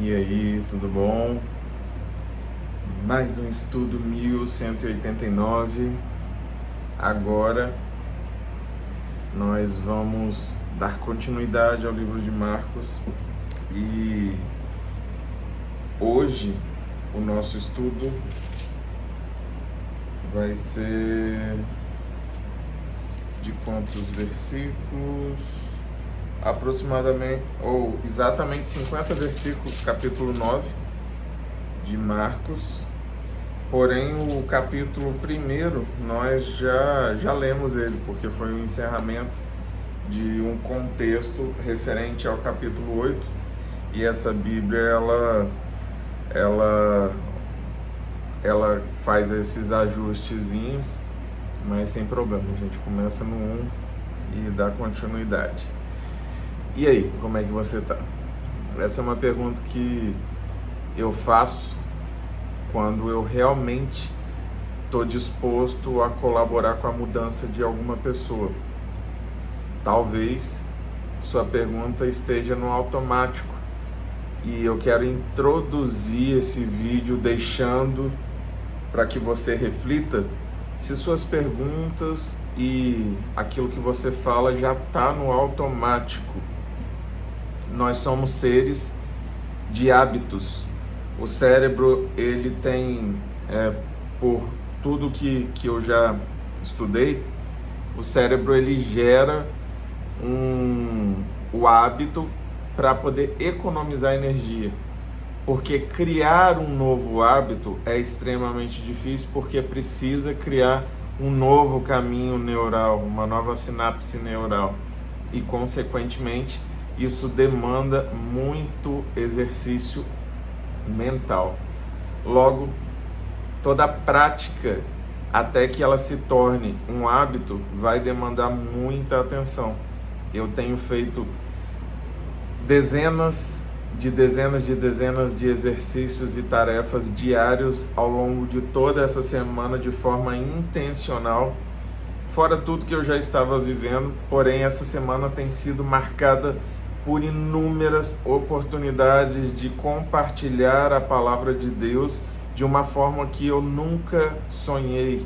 E aí, tudo bom? Mais um estudo 1189. Agora nós vamos dar continuidade ao livro de Marcos e hoje o nosso estudo vai ser de quantos versículos? Aproximadamente, ou exatamente 50 versículos, capítulo 9 de Marcos. Porém, o capítulo 1 nós já lemos ele, porque foi o encerramento de um contexto referente ao capítulo 8. E essa Bíblia, ela faz esses ajustezinhos, mas sem problema. A gente começa no 1 e dá continuidade. E aí, como é que você tá? Essa é uma pergunta que eu faço quando eu realmente estou disposto a colaborar com a mudança de alguma pessoa. Talvez sua pergunta esteja no automático e eu quero introduzir esse vídeo deixando para que você reflita se suas perguntas e aquilo que você fala já está no automático. Nós somos seres de hábitos. O cérebro, ele tem, por tudo que eu já estudei, o cérebro ele gera o hábito para poder economizar energia. Porque criar um novo hábito é extremamente difícil, porque precisa criar um novo caminho neural, uma nova sinapse neural. E, consequentemente, isso demanda muito exercício mental. Logo, toda a prática, até que ela se torne um hábito, vai demandar muita atenção. Eu tenho feito dezenas de exercícios e tarefas diários ao longo de toda essa semana de forma intencional, fora tudo que eu já estava vivendo. Porém, essa semana tem sido marcada por inúmeras oportunidades de compartilhar a palavra de Deus de uma forma que eu nunca sonhei.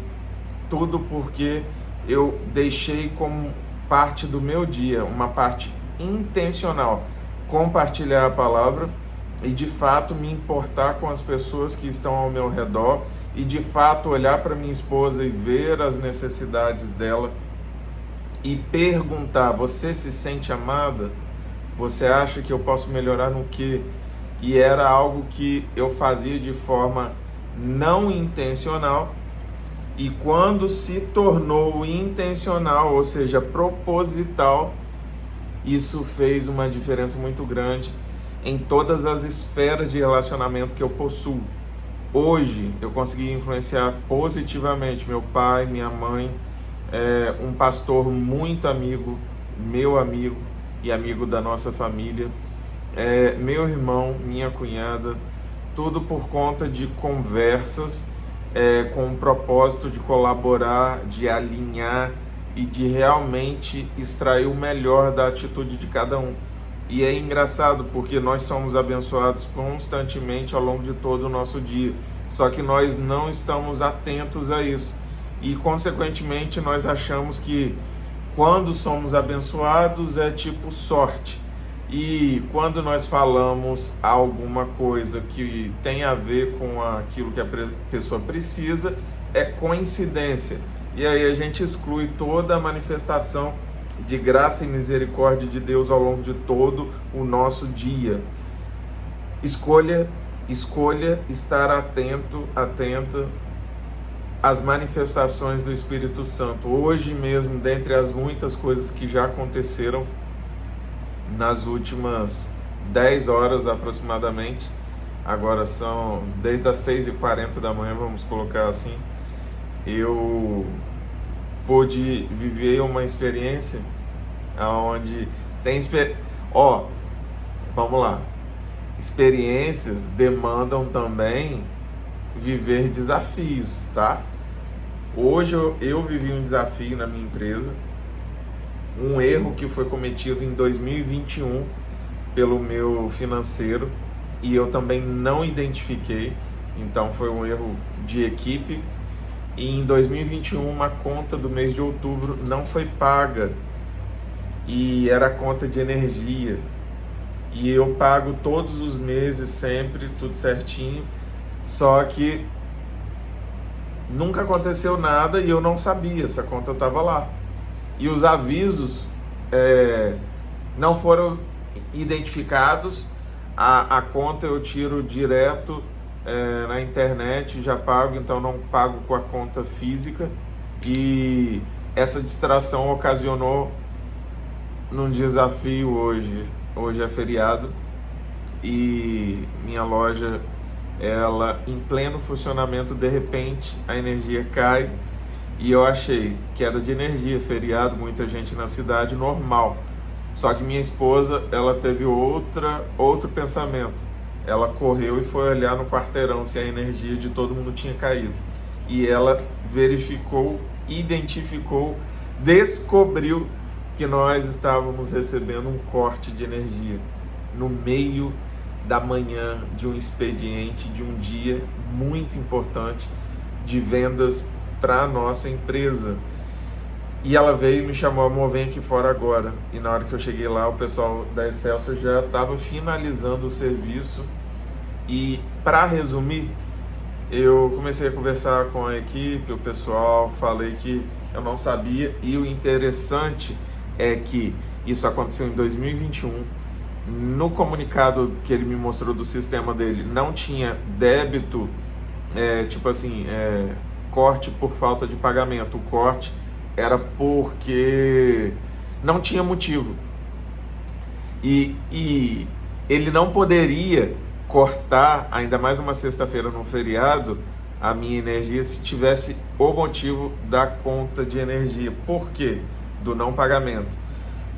Tudo porque eu deixei como parte do meu dia, uma parte intencional, compartilhar a palavra e de fato me importar com as pessoas que estão ao meu redor e de fato olhar para minha esposa e ver as necessidades dela e perguntar: você se sente amada? Você acha que eu posso melhorar no quê? E era algo que eu fazia de forma não intencional, e quando se tornou intencional, ou seja, proposital, isso fez uma diferença muito grande em todas as esferas de relacionamento que eu possuo. Hoje eu consegui influenciar positivamente meu pai, minha mãe, um pastor muito amigo, meu amigo e amigo da nossa família, meu irmão, minha cunhada, tudo por conta de conversas com o propósito de colaborar, de alinhar e de realmente extrair o melhor da atitude de cada um. E é engraçado porque nós somos abençoados constantemente ao longo de todo o nosso dia, só que nós não estamos atentos a isso e, consequentemente, nós achamos que quando somos abençoados é tipo sorte. E quando nós falamos alguma coisa que tem a ver com aquilo que a pessoa precisa, é coincidência. E aí a gente exclui toda a manifestação de graça e misericórdia de Deus ao longo de todo o nosso dia. Escolha estar atenta às manifestações do Espírito Santo. Hoje mesmo, dentre as muitas coisas que já aconteceram nas últimas 10 horas aproximadamente, agora são desde as 6h40 da manhã, vamos colocar assim, eu pude viver uma experiência onde tem vamos lá, experiências demandam também viver desafios, tá? Hoje eu vivi um desafio na minha empresa, um erro que foi cometido em 2021 pelo meu financeiro, e eu também não identifiquei, então foi um erro de equipe. E em 2021 uma conta do mês de outubro não foi paga, e era a conta de energia, e eu pago todos os meses sempre, tudo certinho, só que nunca aconteceu nada e eu não sabia, essa conta estava lá. E os avisos não foram identificados, a conta eu tiro direto na internet, já pago, então não pago com a conta física. E essa distração ocasionou num desafio hoje. Hoje é feriado e minha loja, ela em pleno funcionamento, de repente a energia cai e eu achei queda de energia, feriado, muita gente na cidade, normal. Só que minha esposa, ela teve outro pensamento. Ela correu e foi olhar no quarteirão se a energia de todo mundo tinha caído. E ela verificou, identificou, descobriu que nós estávamos recebendo um corte de energia no meio da manhã de um expediente, de um dia muito importante de vendas para a nossa empresa. E ela veio e me chamou: amor, vem aqui fora agora. E na hora que eu cheguei lá, o pessoal da Excelsior já estava finalizando o serviço. E para resumir, eu comecei a conversar com a equipe, o pessoal, falei que eu não sabia. E o interessante é que isso aconteceu em 2021. No comunicado que ele me mostrou do sistema dele, não tinha débito, corte por falta de pagamento. O corte era porque não tinha motivo. E ele não poderia cortar, ainda mais numa sexta-feira, num feriado, a minha energia se tivesse o motivo da conta de energia. Por quê? Do não pagamento.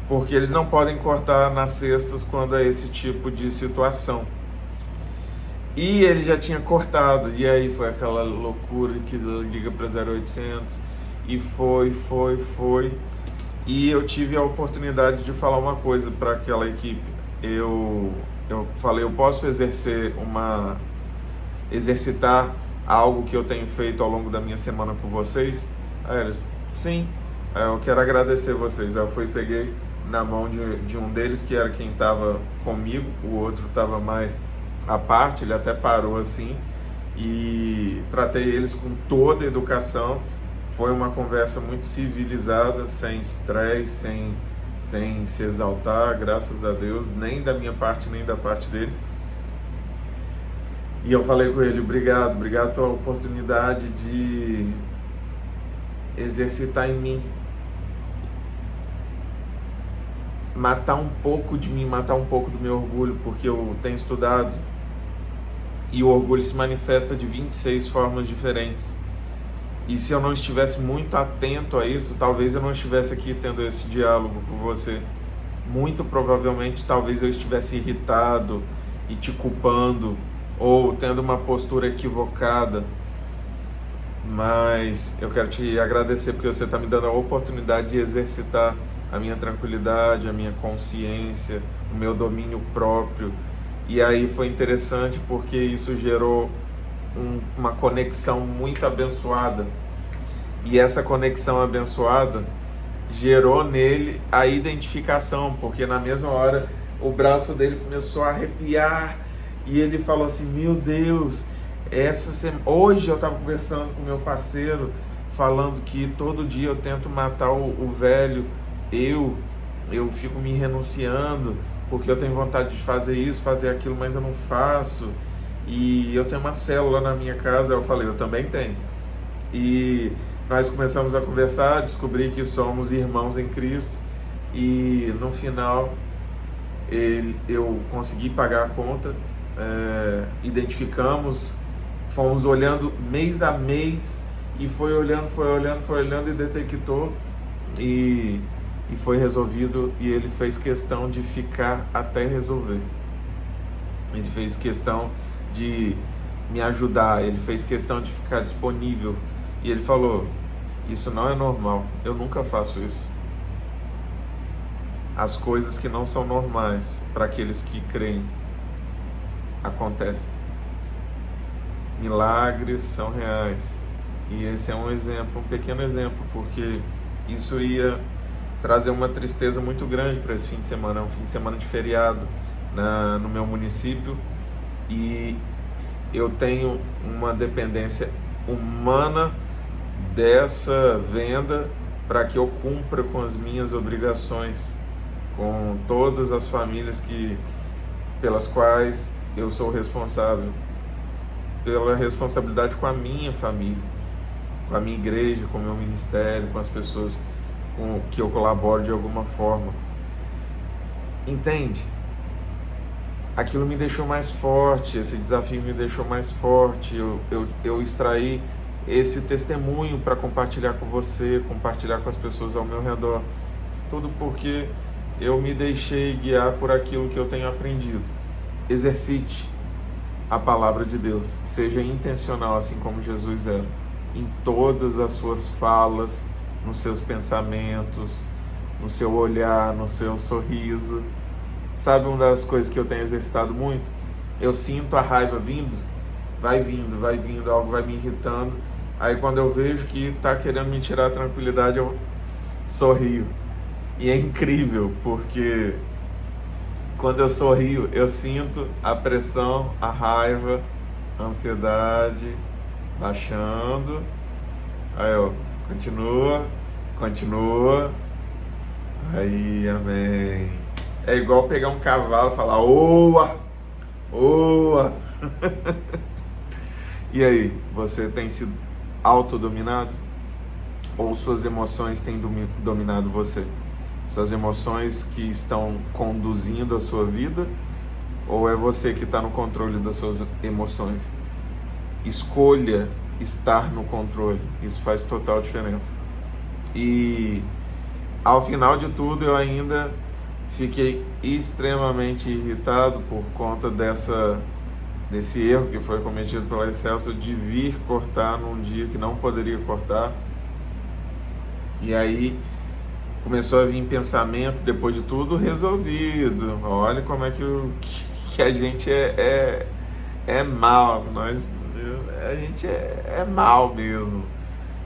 Porque eles não podem cortar nas sextas quando é esse tipo de situação. E ele já tinha cortado, e aí foi aquela loucura que liga para 0800, e foi. E eu tive a oportunidade de falar uma coisa para aquela equipe. Eu falei: eu posso exercitar algo que eu tenho feito ao longo da minha semana com vocês? Aí eles: sim, eu quero agradecer vocês. Aí eu fui e peguei na mão de um deles, que era quem estava comigo, o outro estava mais à parte, ele até parou assim, e tratei eles com toda a educação. Foi uma conversa muito civilizada, sem estresse, sem se exaltar, graças a Deus, nem da minha parte, nem da parte dele. E eu falei com ele: obrigado pela oportunidade de exercitar em mim, matar um pouco de mim, matar um pouco do meu orgulho, porque eu tenho estudado e o orgulho se manifesta de 26 formas diferentes. E se eu não estivesse muito atento a isso, talvez eu não estivesse aqui tendo esse diálogo com você. Muito provavelmente, talvez eu estivesse irritado e te culpando, ou tendo uma postura equivocada. Mas eu quero te agradecer porque você está me dando a oportunidade de exercitar a minha tranquilidade, a minha consciência, o meu domínio próprio. E aí foi interessante porque isso gerou uma conexão muito abençoada. E essa conexão abençoada gerou nele a identificação, porque na mesma hora o braço dele começou a arrepiar e ele falou assim: meu Deus, hoje eu estava conversando com meu parceiro, falando que todo dia eu tento matar o velho, eu fico me renunciando, porque eu tenho vontade de fazer isso, fazer aquilo, mas eu não faço. E eu tenho uma célula na minha casa. Eu falei: eu também tenho. E nós começamos a conversar, descobri que somos irmãos em Cristo. E no final eu consegui pagar a conta, identificamos, fomos olhando mês a mês, e foi olhando e detectou, e foi resolvido. E ele fez questão de ficar até resolver. Ele fez questão de me ajudar, ele fez questão de ficar disponível. E ele falou: isso não é normal, eu nunca faço isso. As coisas que não são normais para aqueles que creem, acontecem. Milagres são reais. E esse é um exemplo, um pequeno exemplo, porque isso ia trazer uma tristeza muito grande para esse fim de semana. É um fim de semana de feriado no meu município, e eu tenho uma dependência humana dessa venda para que eu cumpra com as minhas obrigações, com todas as famílias pelas quais eu sou responsável, pela responsabilidade com a minha família, com a minha igreja, com o meu ministério, com as pessoas com que eu colaboro de alguma forma. Entende? Aquilo me deixou mais forte, esse desafio me deixou mais forte. Eu extraí esse testemunho para compartilhar com você, compartilhar com as pessoas ao meu redor. Tudo porque eu me deixei guiar por aquilo que eu tenho aprendido. Exercite a palavra de Deus, seja intencional, assim como Jesus era, em todas as suas falas, nos seus pensamentos, no seu olhar, no seu sorriso. Sabe uma das coisas que eu tenho exercitado muito? Eu sinto a raiva vindo, algo vai me irritando. Aí quando eu vejo que está querendo me tirar a tranquilidade, eu sorrio. E é incrível, porque quando eu sorrio, eu sinto a pressão, a raiva, a ansiedade baixando. Aí eu continua. Aí, amém. É igual pegar um cavalo e falar, oa! E aí, você tem sido autodominado? Ou suas emoções têm dominado você? Suas emoções que estão conduzindo a sua vida? Ou é você que está no controle das suas emoções? Escolha estar no controle. Isso faz total diferença. E ao final de tudo, eu ainda fiquei extremamente irritado por conta desse erro que foi cometido pela Excelsior de vir cortar num dia que não poderia cortar. E aí começou a vir pensamento, depois de tudo resolvido. Olha como é que a gente é mal. A gente é mal mesmo.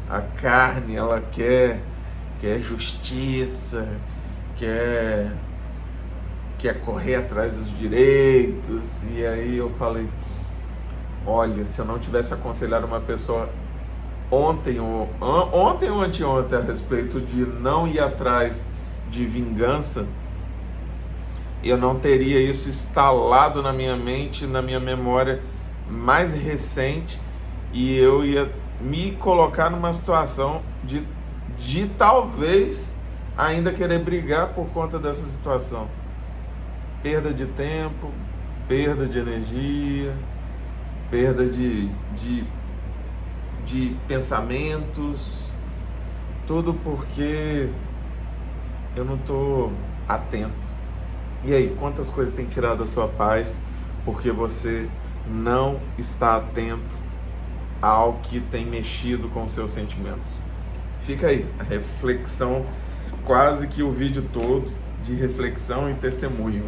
A carne, ela quer justiça, quer correr atrás dos direitos. E aí eu falei, olha, se eu não tivesse aconselhado uma pessoa ontem ou anteontem a respeito de não ir atrás de vingança, eu não teria isso instalado na minha mente, na minha memória mais recente, e eu ia me colocar numa situação de talvez ainda querer brigar por conta dessa situação. Perda de tempo, perda de energia, perda de pensamentos, tudo porque eu não estou atento. E aí, quantas coisas tem tirado a sua paz porque você não está atento ao que tem mexido com os seus sentimentos? Fica aí a reflexão, quase que o vídeo todo de reflexão e testemunho.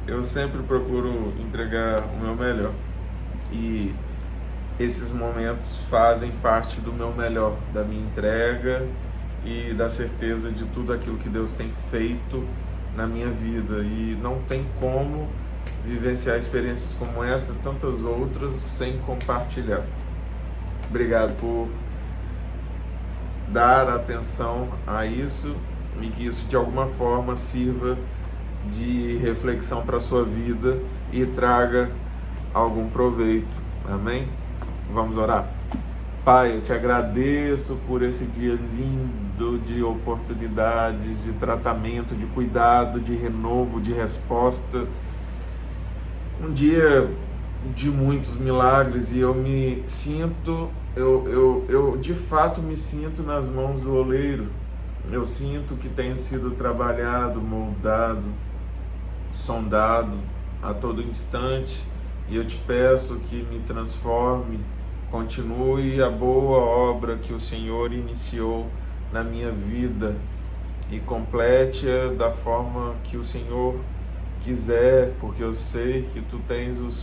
Eu sempre procuro entregar o meu melhor, e esses momentos fazem parte do meu melhor, da minha entrega e da certeza de tudo aquilo que Deus tem feito na minha vida. E não tem como vivenciar experiências como essa, tantas outras, sem compartilhar. Obrigado por dar atenção a isso, e que isso de alguma forma sirva de reflexão para a sua vida e traga algum proveito. Amém? Vamos orar? Pai, eu te agradeço por esse dia lindo de oportunidades, de tratamento, de cuidado, de renovo, de resposta. Um dia de muitos milagres, e eu me sinto, eu de fato me sinto nas mãos do oleiro. Eu sinto que tenho sido trabalhado, moldado, sondado a todo instante, e eu te peço que me transforme, continue a boa obra que o Senhor iniciou na minha vida e complete-a da forma que o Senhor quiser, porque eu sei que tu tens os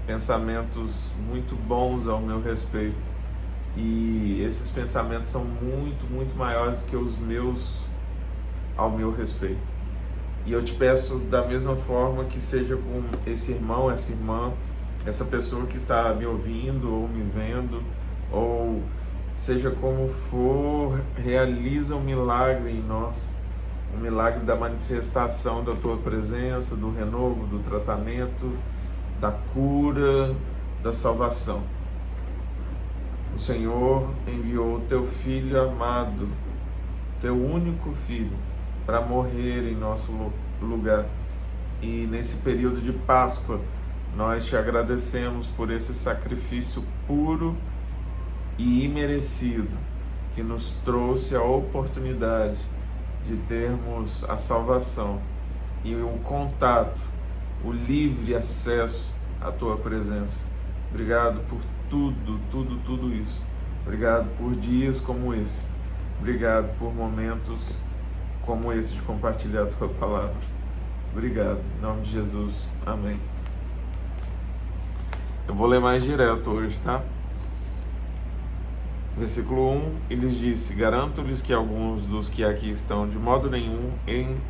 pensamentos muito bons ao meu respeito. E esses pensamentos são muito maiores que os meus ao meu respeito. E eu te peço da mesma forma que seja com esse irmão, essa irmã, essa pessoa que está me ouvindo ou me vendo, ou seja como for, realiza um milagre em nós, um milagre da manifestação da tua presença, do renovo, do tratamento, da cura, da salvação. O Senhor enviou o teu Filho amado, teu único Filho, para morrer em nosso lugar. E nesse período de Páscoa, nós te agradecemos por esse sacrifício puro e imerecido, que nos trouxe a oportunidade de termos a salvação e o contato, o livre acesso à tua presença. Obrigado por tudo isso. Obrigado por dias como esse. Obrigado por momentos como esse de compartilhar a tua palavra. Obrigado. Em nome de Jesus. Amém. Eu vou ler mais direto hoje, tá? Versículo 1, ele disse: garanto-lhes que alguns dos que aqui estão, de modo nenhum,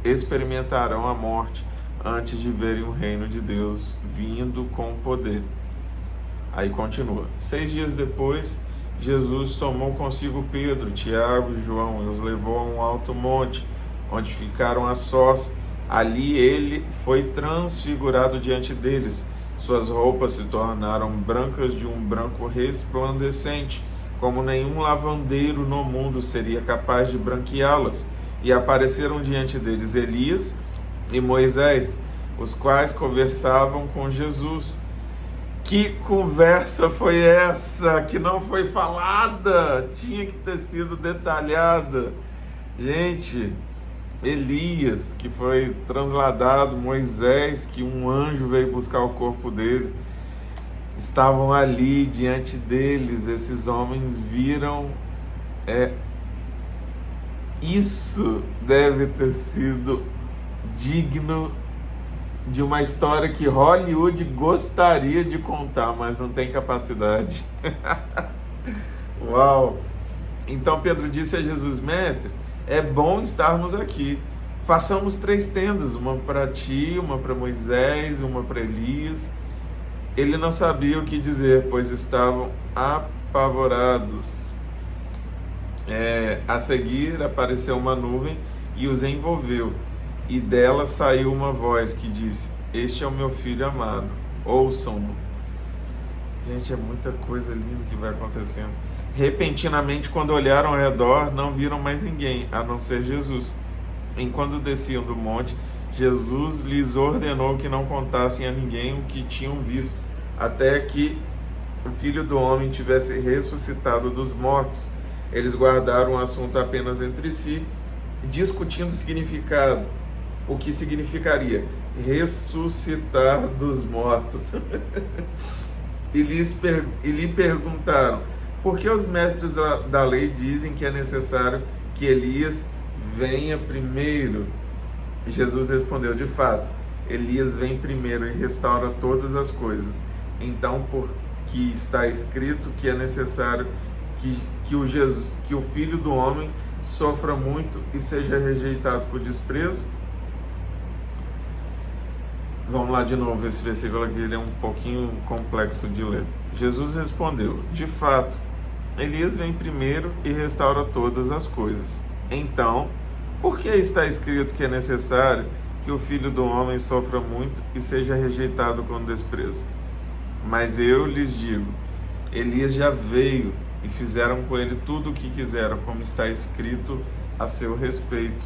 experimentarão a morte antes de verem o reino de Deus vindo com poder. Aí continua. 6 dias depois, Jesus tomou consigo Pedro, Tiago e João e os levou a um alto monte, onde ficaram a sós. Ali ele foi transfigurado diante deles. Suas roupas se tornaram brancas de um branco resplandecente, como nenhum lavandeiro no mundo seria capaz de branqueá-las. E apareceram diante deles Elias e Moisés, os quais conversavam com Jesus. Que conversa foi essa que não foi falada? Tinha que ter sido detalhada. Gente, Elias, que foi transladado, Moisés, que um anjo veio buscar o corpo dele, estavam ali diante deles. Esses homens viram. Isso deve ter sido digno de uma história que Hollywood gostaria de contar, mas não tem capacidade. Uau! Então Pedro disse a Jesus: mestre, é bom estarmos aqui. Façamos 3 tendas, uma para ti, uma para Moisés, uma para Elias. Ele não sabia o que dizer, pois estavam apavorados. A seguir apareceu uma nuvem e os envolveu. E dela saiu uma voz que disse: este é o meu filho amado, ouçam-no. Gente, é muita coisa linda que vai acontecendo. Repentinamente, quando olharam ao redor, não viram mais ninguém, a não ser Jesus. Enquanto desciam do monte, Jesus lhes ordenou que não contassem a ninguém o que tinham visto, até que o Filho do Homem tivesse ressuscitado dos mortos. Eles guardaram o assunto apenas entre si, discutindo o significado. O que significaria ressuscitar dos mortos. E lhe perguntaram: por que os mestres da lei dizem que é necessário que Elias venha primeiro? Jesus respondeu: de fato, Elias vem primeiro e restaura todas as coisas. Então, porque está escrito que é necessário que o Filho do Homem sofra muito e seja rejeitado por desprezo. Vamos lá de novo, esse versículo aqui ele é um pouquinho complexo de ler. Jesus respondeu: de fato, Elias vem primeiro e restaura todas as coisas. Então, por que está escrito que é necessário que o Filho do Homem sofra muito e seja rejeitado com desprezo? Mas eu lhes digo, Elias já veio e fizeram com ele tudo o que quiseram, como está escrito a seu respeito.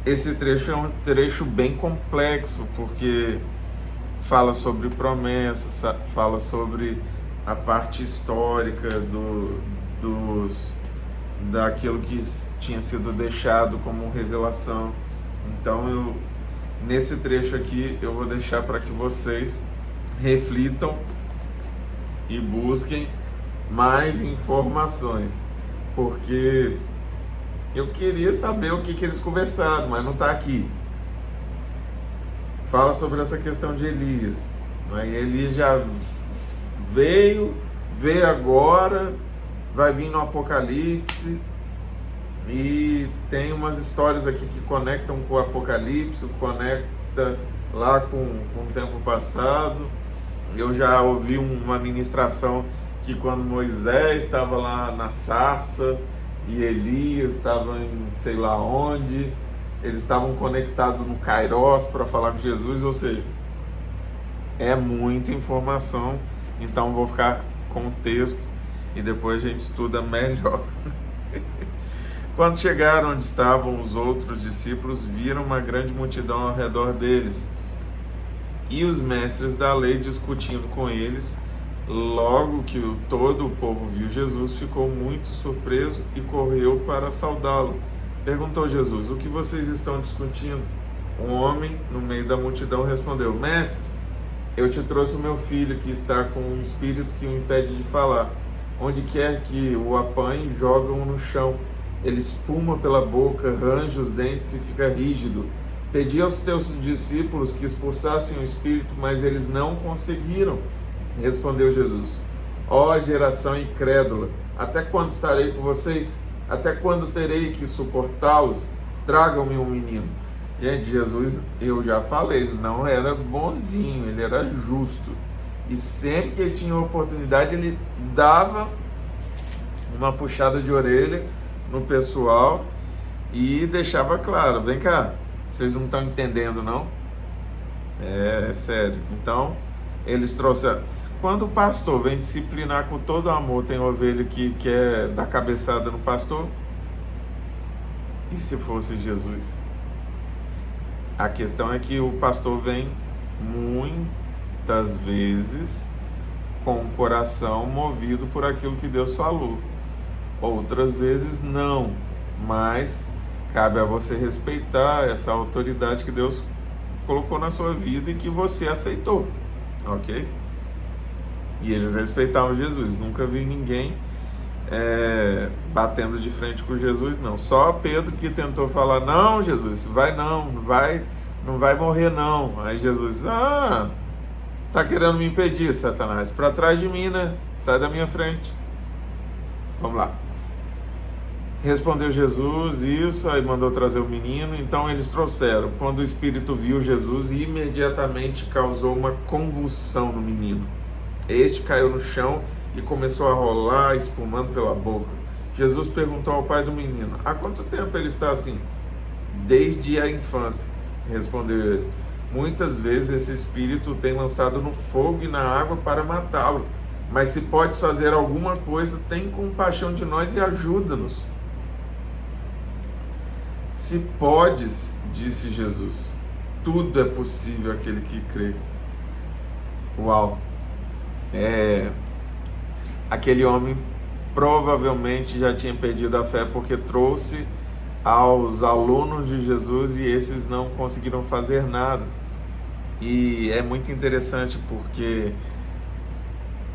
Esse trecho é um trecho bem complexo, porque fala sobre promessas, fala sobre a parte histórica daquilo que tinha sido deixado como revelação. Então, nesse trecho aqui, eu vou deixar para que vocês reflitam e busquem mais informações, porque Eu queria saber o que eles conversaram, mas não está aqui. Fala sobre essa questão de Elias. Aí Elias já veio agora, vai vir no Apocalipse, e tem umas histórias aqui que conectam com o Apocalipse, conecta lá com o tempo passado. Eu já ouvi uma ministração que quando Moisés estava lá na sarça e Elias estava em sei lá onde, eles estavam conectados no Kairos para falar com Jesus, ou seja, é muita informação, então vou ficar com o texto e depois a gente estuda melhor. Quando chegaram onde estavam os outros discípulos, viram uma grande multidão ao redor deles e os mestres da lei discutindo com eles. Logo que todo o povo viu Jesus, ficou muito surpreso e correu para saudá-lo. Perguntou Jesus: o que vocês estão discutindo? Um homem no meio da multidão respondeu: Mestre, eu te trouxe o meu filho que está com um espírito que o impede de falar. Onde quer que o apanhe, jogam-o no chão. Ele espuma pela boca, range os dentes e fica rígido. Pedi aos teus discípulos que expulsassem o espírito, mas eles não conseguiram. Respondeu Jesus: ó geração incrédula, até quando estarei com vocês? Até quando terei que suportá-los? Tragam-me um menino. Gente, Jesus, eu já falei, ele não era bonzinho, ele era justo. E sempre que ele tinha oportunidade, ele dava uma puxada de orelha no pessoal e deixava claro: vem cá, vocês não estão entendendo não? É sério. Então, eles trouxeram. Quando o pastor vem disciplinar com todo amor, tem ovelha que quer dar cabeçada no pastor? E se fosse Jesus? A questão é que o pastor vem muitas vezes com o coração movido por aquilo que Deus falou. Outras vezes não, mas cabe a você respeitar essa autoridade que Deus colocou na sua vida e que você aceitou, ok? E eles respeitavam Jesus. Nunca vi ninguém batendo de frente com Jesus, não. Só Pedro que tentou falar: não, Jesus, vai não vai morrer não. Aí Jesus: tá querendo me impedir, Satanás? Para trás de mim, né? Sai da minha frente. Vamos lá. Respondeu Jesus isso, aí mandou trazer o menino. Então eles trouxeram. Quando o espírito viu Jesus, imediatamente causou uma convulsão no menino. Este caiu no chão e começou a rolar, espumando pela boca. Jesus perguntou ao pai do menino: há quanto tempo ele está assim? Desde a infância, respondeu ele. Muitas vezes esse espírito tem lançado no fogo e na água para matá-lo. Mas se podes fazer alguma coisa, tem compaixão de nós e ajuda-nos. Se podes, disse Jesus, tudo é possível àquele que crê. Uau! Aquele homem provavelmente já tinha perdido a fé porque trouxe aos alunos de Jesus e esses não conseguiram fazer nada. E é muito interessante porque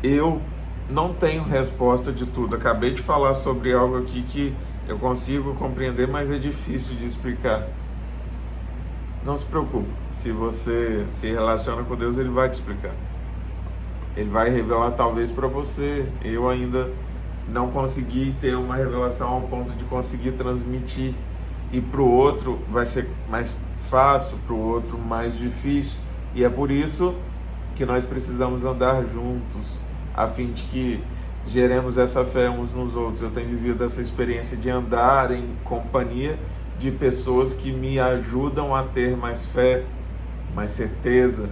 eu não tenho resposta de tudo. Acabei de falar sobre algo aqui que eu consigo compreender, mas é difícil de explicar. Não se preocupe, se você se relaciona com Deus, Ele vai te explicar. Ele vai revelar talvez para você. Eu ainda não consegui ter uma revelação ao ponto de conseguir transmitir. E para o outro vai ser mais fácil, para o outro mais difícil. E é por isso que nós precisamos andar juntos, a fim de que geremos essa fé uns nos outros. Eu tenho vivido essa experiência de andar em companhia de pessoas que me ajudam a ter mais fé, mais certeza,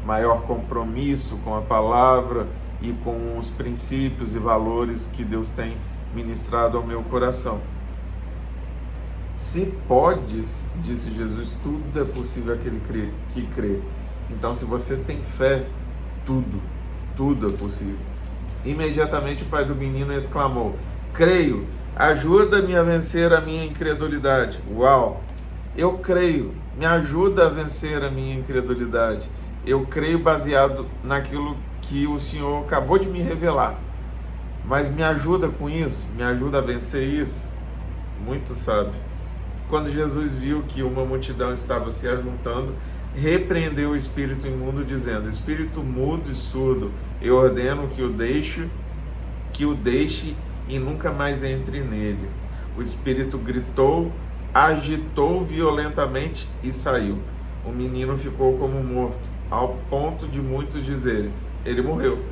maior compromisso com a palavra e com os princípios e valores que Deus tem ministrado ao meu coração. Se podes, disse Jesus, tudo é possível àquele que crê. Então, se você tem fé, tudo é possível. Imediatamente o pai do menino exclamou: creio, ajuda-me a vencer a minha incredulidade. Uau! Eu creio, me ajuda a vencer a minha incredulidade. Eu creio baseado naquilo que o Senhor acabou de me revelar. Mas me ajuda com isso, me ajuda a vencer isso. muito sábio. Quando Jesus viu que uma multidão estava se ajuntando, repreendeu o espírito imundo, dizendo: espírito mudo e surdo, eu ordeno que o deixe e nunca mais entre nele. O espírito gritou, agitou violentamente e saiu. O menino ficou como morto, ao ponto de muitos dizerem: ele morreu.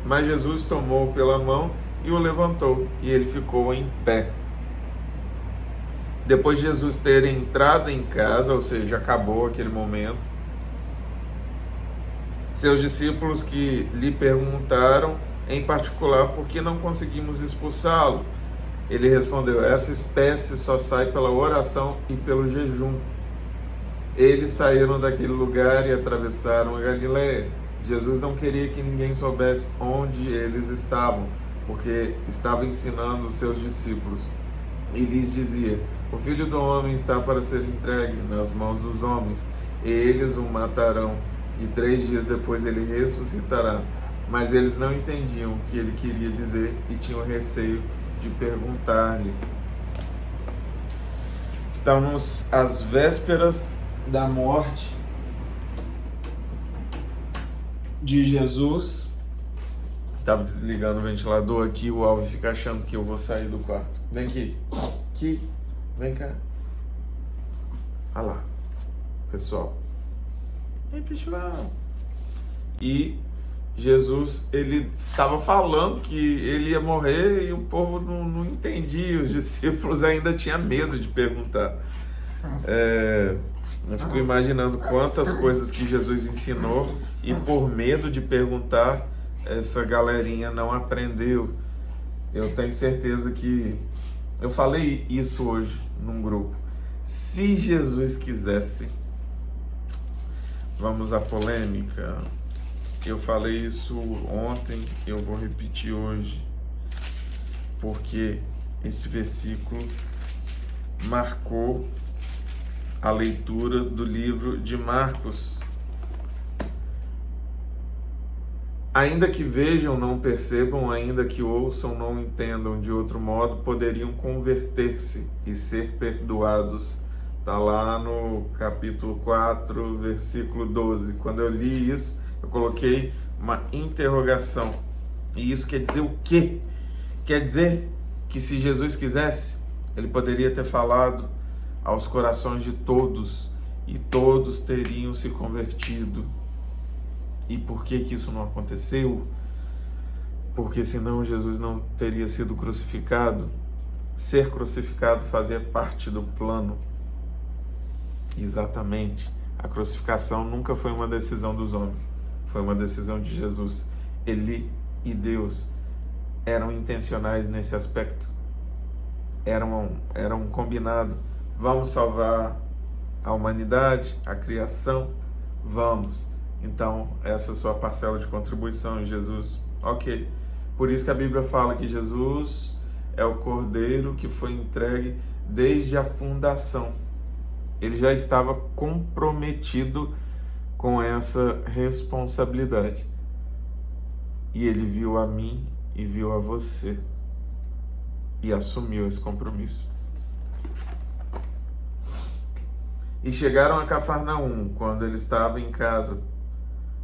Mas Jesus tomou-o pela mão e o levantou, e ele ficou em pé. Depois de Jesus ter entrado em casa, ou seja, acabou aquele momento, seus discípulos que lhe perguntaram, em particular, por que não conseguimos expulsá-lo? Ele respondeu: essa espécie só sai pela oração e pelo jejum. Eles saíram daquele lugar e atravessaram a Galileia. Jesus não queria que ninguém soubesse onde eles estavam, porque estava ensinando os seus discípulos. E lhes dizia: o Filho do Homem está para ser entregue nas mãos dos homens. Eles o matarão, e 3 dias depois ele ressuscitará. Mas eles não entendiam o que ele queria dizer e tinham receio de perguntar-lhe. Estamos às vésperas da morte de Jesus. Estava desligando o ventilador aqui, o Alves fica achando que eu vou sair do quarto. Vem aqui. Aqui. Vem cá. Olha lá. Pessoal. Vem, pessoal. E Jesus, ele estava falando que ele ia morrer e o povo não entendia. Os discípulos ainda tinham medo de perguntar. Eu fico imaginando quantas coisas que Jesus ensinou e por medo de perguntar, essa galerinha não aprendeu. Eu tenho certeza que... Eu falei isso hoje num grupo. Se Jesus quisesse... Vamos à polêmica. Eu falei isso ontem, eu vou repetir hoje, porque esse versículo marcou a leitura do livro de Marcos. Ainda que vejam, não percebam, ainda que ouçam, não entendam, de outro modo poderiam converter-se e ser perdoados. Está lá no capítulo 4, versículo 12. Quando eu li isso, eu coloquei uma interrogação. E isso quer dizer o quê? Quer dizer que se Jesus quisesse, ele poderia ter falado aos corações de todos e todos teriam se convertido. E por que isso não aconteceu? Porque senão Jesus não teria sido crucificado. Ser crucificado fazia parte do plano. Exatamente. A crucificação nunca foi uma decisão dos homens. Foi uma decisão de Jesus. Ele e Deus eram intencionais nesse aspecto. Eram combinados. Vamos salvar a humanidade, a criação? Vamos. Então, essa é a sua parcela de contribuição em Jesus. Ok. Por isso que a Bíblia fala que Jesus é o Cordeiro que foi entregue desde a fundação. Ele já estava comprometido com essa responsabilidade. E ele viu a mim e viu a você. E assumiu esse compromisso. E chegaram a Cafarnaum, quando ele estava em casa.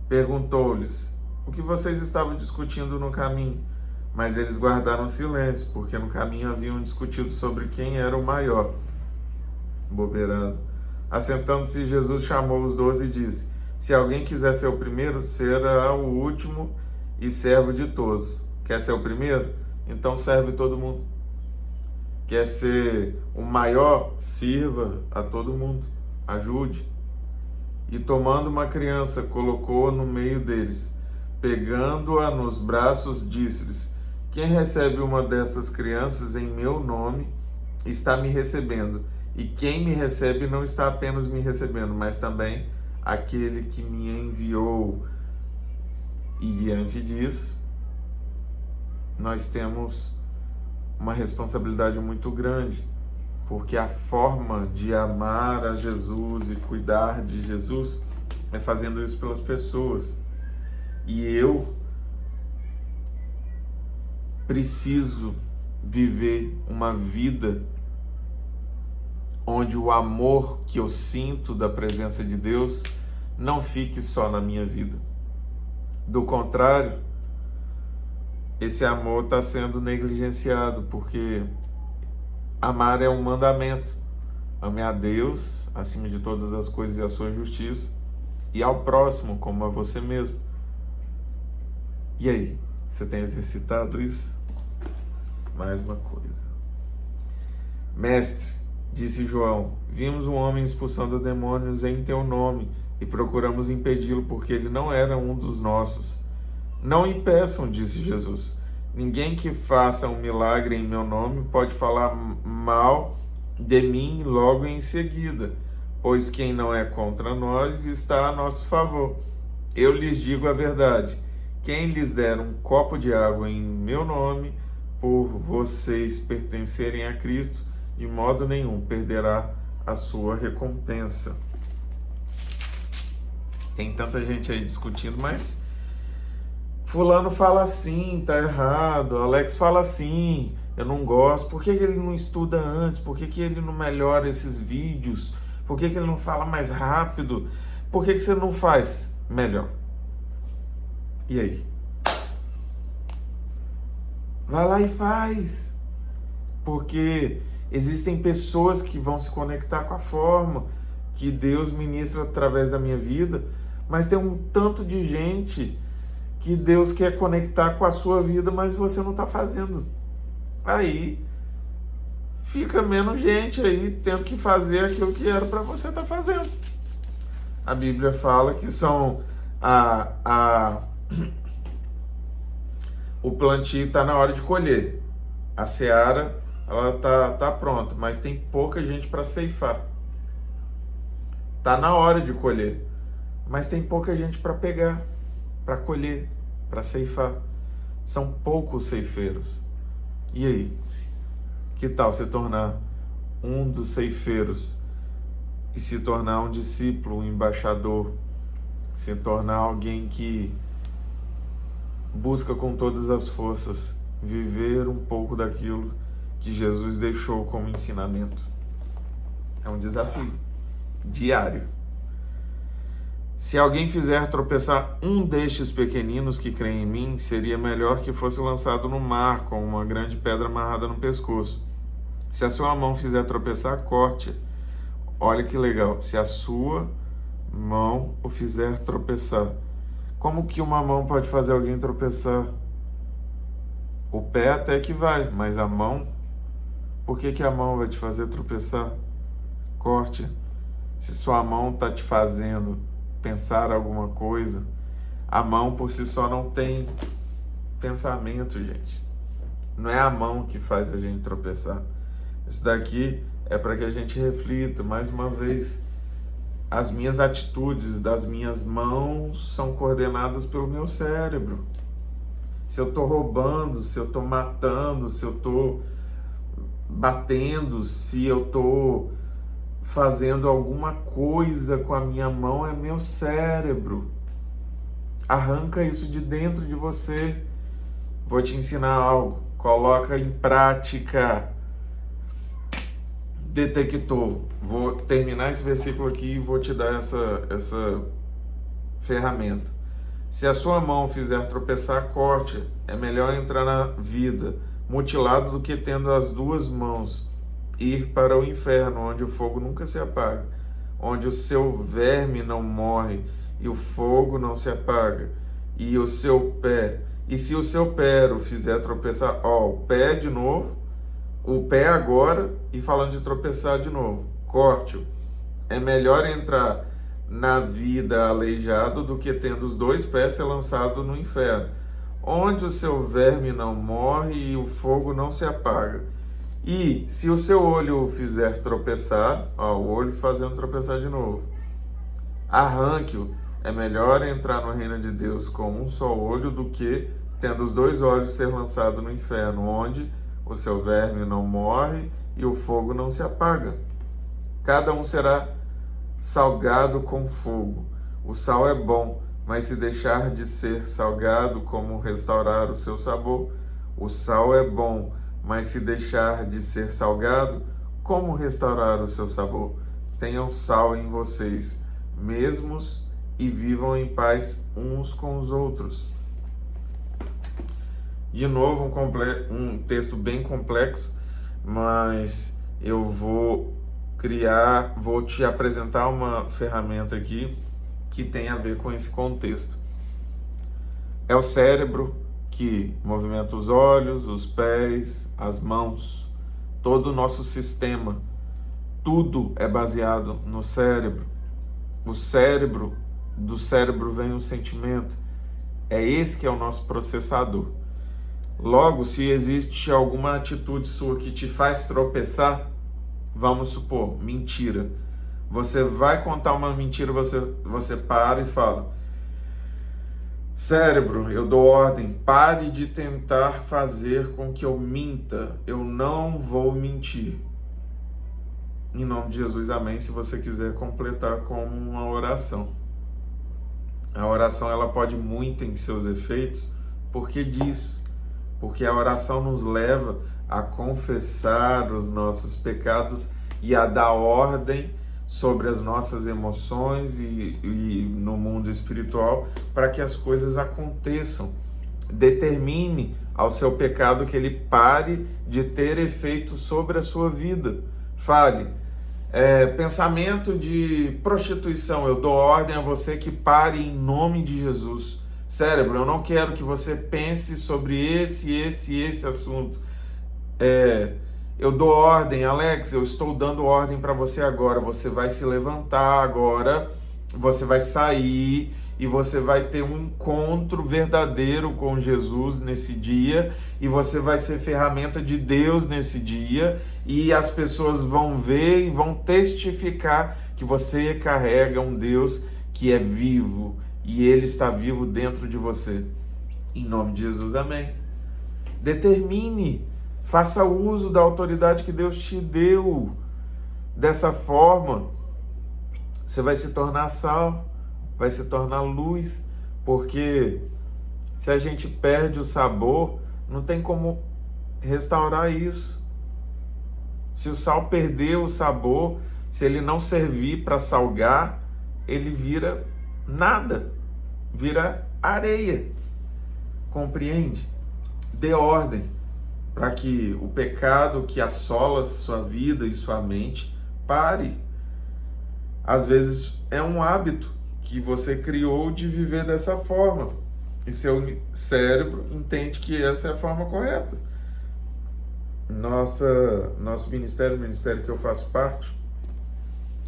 Perguntou-lhes: o que vocês estavam discutindo no caminho? Mas eles guardaram silêncio, porque no caminho haviam discutido sobre quem era o maior. Bobeirado. Assentando-se, Jesus chamou os 12 e disse: se alguém quiser ser o primeiro, será o último e servo de todos. Quer ser o primeiro? Então serve todo mundo. Quer ser o maior? Sirva a todo mundo. Ajude. E tomando uma criança, colocou-a no meio deles. Pegando-a nos braços, disse-lhes: quem recebe uma dessas crianças em meu nome, está me recebendo. E quem me recebe não está apenas me recebendo, mas também aquele que me enviou. E diante disso, nós temos uma responsabilidade muito grande, porque a forma de amar a Jesus e cuidar de Jesus é fazendo isso pelas pessoas. E eu preciso viver uma vida onde o amor que eu sinto da presença de Deus não fique só na minha vida. Do contrário, esse amor está sendo negligenciado, porque amar é um mandamento. Ame a Deus acima de todas as coisas e a sua justiça, e ao próximo como a você mesmo. E aí, você tem exercitado isso? Mais uma coisa. Mestre, disse João, vimos um homem expulsando demônios em teu nome e procuramos impedi-lo porque ele não era um dos nossos. Não impeçam, disse Jesus. Ninguém que faça um milagre em meu nome pode falar mal de mim logo em seguida, pois quem não é contra nós está a nosso favor. Eu lhes digo a verdade. Quem lhes der um copo de água em meu nome, por vocês pertencerem a Cristo, de modo nenhum perderá a sua recompensa. Tem tanta gente aí discutindo, mas fulano fala assim, tá errado, Alex fala assim, eu não gosto. Por que ele não estuda antes? Por que ele não melhora esses vídeos? Por que ele não fala mais rápido? Por que você não faz melhor? E aí? Vai lá e faz. Porque existem pessoas que vão se conectar com a forma que Deus ministra através da minha vida, mas tem um tanto de gente que Deus quer conectar com a sua vida, mas você não está fazendo. Aí fica menos gente aí tendo que fazer aquilo que era para você estar fazendo. A Bíblia fala que são o plantio está na hora de colher. A seara ela tá pronta, mas tem pouca gente para ceifar. Tá na hora de colher, mas tem pouca gente para pegar, para colher, para ceifar. São poucos ceifeiros. E aí? Que tal se tornar um dos ceifeiros e se tornar um discípulo, um embaixador, se tornar alguém que busca com todas as forças viver um pouco daquilo que Jesus deixou como ensinamento? É um desafio diário. Se alguém fizer tropeçar um destes pequeninos que creem em mim, seria melhor que fosse lançado no mar com uma grande pedra amarrada no pescoço. Se a sua mão fizer tropeçar, corte. Olha que legal. Se a sua mão o fizer tropeçar. Como que uma mão pode fazer alguém tropeçar? O pé até que vai, mas a mão? Por que a mão vai te fazer tropeçar? Corte. Se sua mão está te fazendo pensar alguma coisa, a mão por si só não tem pensamento, gente. Não é a mão que faz a gente tropeçar. Isso daqui é para que a gente reflita, mais uma vez, as minhas atitudes das minhas mãos são coordenadas pelo meu cérebro. Se eu estou roubando, se eu estou matando, se eu estou batendo, se eu estou fazendo alguma coisa com a minha mão, é meu cérebro. Arranca isso de dentro de você. Vou te ensinar algo. Coloca em prática. Detectou. Vou terminar esse versículo aqui e vou te dar essa ferramenta. Se a sua mão fizer tropeçar, corte. É melhor entrar na vida mutilado do que tendo as duas mãos ir para o inferno, onde o fogo nunca se apaga, onde o seu verme não morre e o fogo não se apaga, e o seu pé, e se o seu pé o fizer tropeçar, o pé de novo, o pé agora, e falando de tropeçar de novo, corte-o. É melhor entrar na vida aleijado do que tendo os dois pés ser lançado no inferno, onde o seu verme não morre e o fogo não se apaga. E se o seu olho o fizer tropeçar, o olho fazendo tropeçar de novo, arranque-o. É melhor entrar no reino de Deus com um só olho do que tendo os dois olhos ser lançado no inferno, onde o seu verme não morre e o fogo não se apaga. Cada um será salgado com fogo. O sal é bom, mas se deixar de ser salgado, como restaurar o seu sabor? O sal é bom, mas se deixar de ser salgado, Como restaurar o seu sabor? Tenham sal em vocês mesmos e vivam em paz uns com os outros. De novo, um texto bem complexo, mas eu vou te apresentar uma ferramenta aqui que tem a ver com esse contexto. É o cérebro que movimenta os olhos, os pés, as mãos, todo o nosso sistema. Tudo é baseado no cérebro. Do cérebro vem o sentimento. É esse que é o nosso processador. Logo, se existe alguma atitude sua que te faz tropeçar, vamos supor, mentira. Você vai contar uma mentira, você para e fala: cérebro, eu dou ordem, pare de tentar fazer com que eu minta. Eu não vou mentir. Em nome de Jesus, amém. Se você quiser completar como uma oração. A oração, ela pode muito em seus efeitos. Por que disso? Porque a oração nos leva a confessar os nossos pecados e a dar ordem sobre as nossas emoções e no mundo espiritual para que as coisas aconteçam. Determine ao seu pecado que ele pare de ter efeito sobre a sua vida. Fale: pensamento de prostituição, eu dou ordem a você que pare em nome de Jesus. Cérebro, eu não quero que você pense sobre esse assunto. Eu dou ordem, Alex, eu estou dando ordem para você agora. Você vai se levantar agora, você vai sair e você vai ter um encontro verdadeiro com Jesus nesse dia, e você vai ser ferramenta de Deus nesse dia, e as pessoas vão ver e vão testificar que você carrega um Deus que é vivo, e Ele está vivo dentro de você. Em nome de Jesus, amém. Determine, faça uso da autoridade que Deus te deu. Dessa forma, você vai se tornar sal, vai se tornar luz, porque se a gente perde o sabor, não tem como restaurar isso. Se o sal perder o sabor, se ele não servir para salgar, ele vira nada, vira areia. Compreende? Dê ordem para que o pecado que assola sua vida e sua mente pare. Às vezes é um hábito que você criou de viver dessa forma, e seu cérebro entende que essa é a forma correta. Nosso ministério, o ministério que eu faço parte,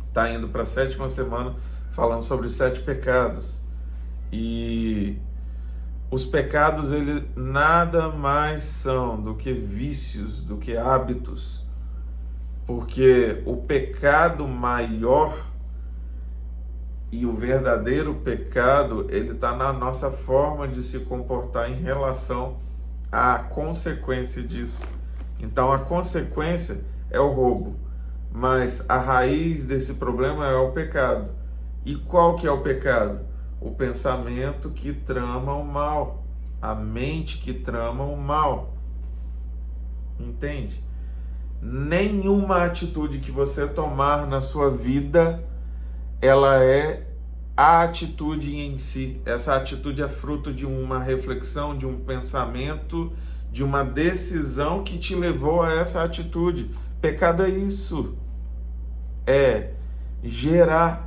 está indo para a 7ª semana falando sobre os 7 pecados. E os pecados, eles nada mais são do que vícios, do que hábitos. Porque o pecado maior e o verdadeiro pecado, ele está na nossa forma de se comportar em relação à consequência disso. Então, a consequência é o roubo, mas a raiz desse problema é o pecado. E qual que é o pecado? O pensamento que trama o mal, a mente que trama o mal. Entende? Nenhuma atitude que você tomar na sua vida, ela é a atitude em si. Essa atitude é fruto de uma reflexão, de um pensamento, de uma decisão que te levou a essa atitude. Pecado é isso. É gerar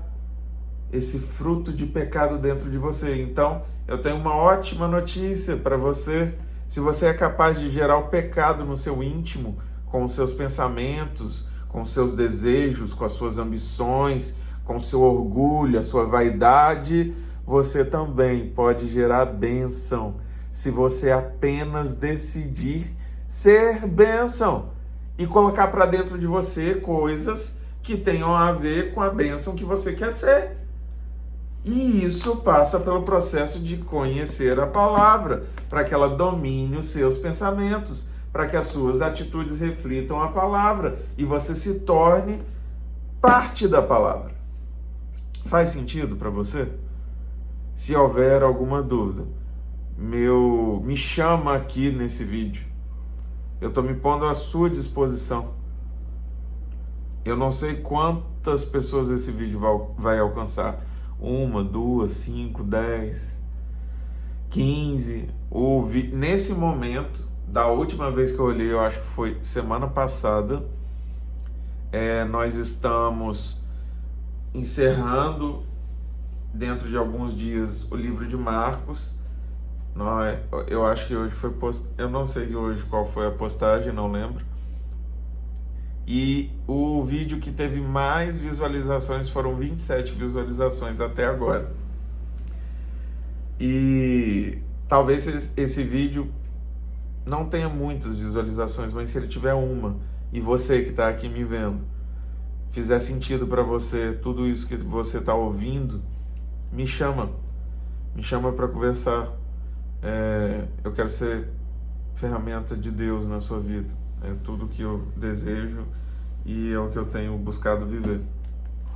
esse fruto de pecado dentro de você. Então, eu tenho uma ótima notícia para você. Se você é capaz de gerar o pecado no seu íntimo, com os seus pensamentos, com os seus desejos, com as suas ambições, com o seu orgulho, a sua vaidade, você também pode gerar bênção, se você apenas decidir ser bênção e colocar para dentro de você coisas que tenham a ver com a bênção que você quer ser. E isso passa pelo processo de conhecer a palavra, para que ela domine os seus pensamentos, para que as suas atitudes reflitam a palavra e você se torne parte da palavra. Faz sentido para você? Se houver alguma dúvida, me chama aqui nesse vídeo. Eu estou me pondo à sua disposição. Eu não sei quantas pessoas esse vídeo vai alcançar. 1, 2, 5, 10, 15. Nesse momento, da última vez que eu olhei, eu acho que foi semana passada, nós estamos encerrando, dentro de alguns dias, o livro de Marcos. Eu acho que hoje foi eu não sei hoje qual foi a postagem, não lembro. E o vídeo que teve mais visualizações foram 27 visualizações até agora. E talvez esse vídeo não tenha muitas visualizações, mas se ele tiver uma, e você que está aqui me vendo, fizer sentido para você tudo isso que você está ouvindo, me chama para conversar. Eu quero ser ferramenta de Deus na sua vida. É tudo que eu desejo e é o que eu tenho buscado viver,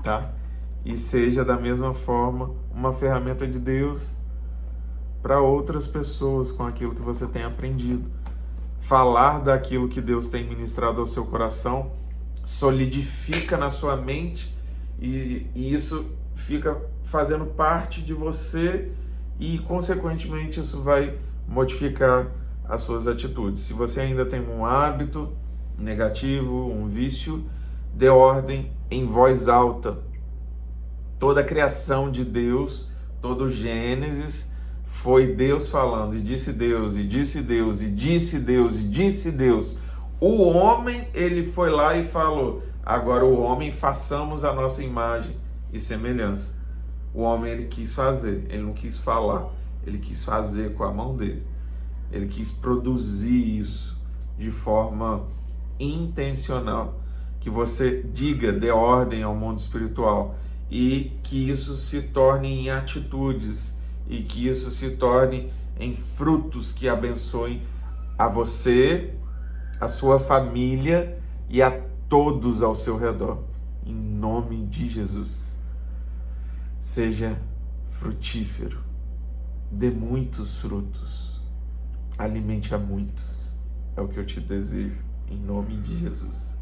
tá? E seja da mesma forma uma ferramenta de Deus para outras pessoas com aquilo que você tem aprendido. Falar daquilo que Deus tem ministrado ao seu coração solidifica na sua mente e isso fica fazendo parte de você e, consequentemente, isso vai modificar as suas atitudes. Se você ainda tem um hábito negativo, um vício, dê ordem em voz alta. Toda a criação de Deus, todo o Gênesis, foi Deus falando, e disse Deus, e disse Deus, e disse Deus, e disse Deus. O homem, ele foi lá e falou, agora o homem façamos a nossa imagem e semelhança. O homem, ele quis fazer, ele não quis falar, ele quis fazer com a mão dele. Ele quis produzir isso de forma intencional. Que você diga, dê ordem ao mundo espiritual e que isso se torne em atitudes e que isso se torne em frutos que abençoem a você, a sua família e a todos ao seu redor. Em nome de Jesus. Seja frutífero, dê muitos frutos, alimente a muitos. É o que eu te desejo, em nome de Jesus.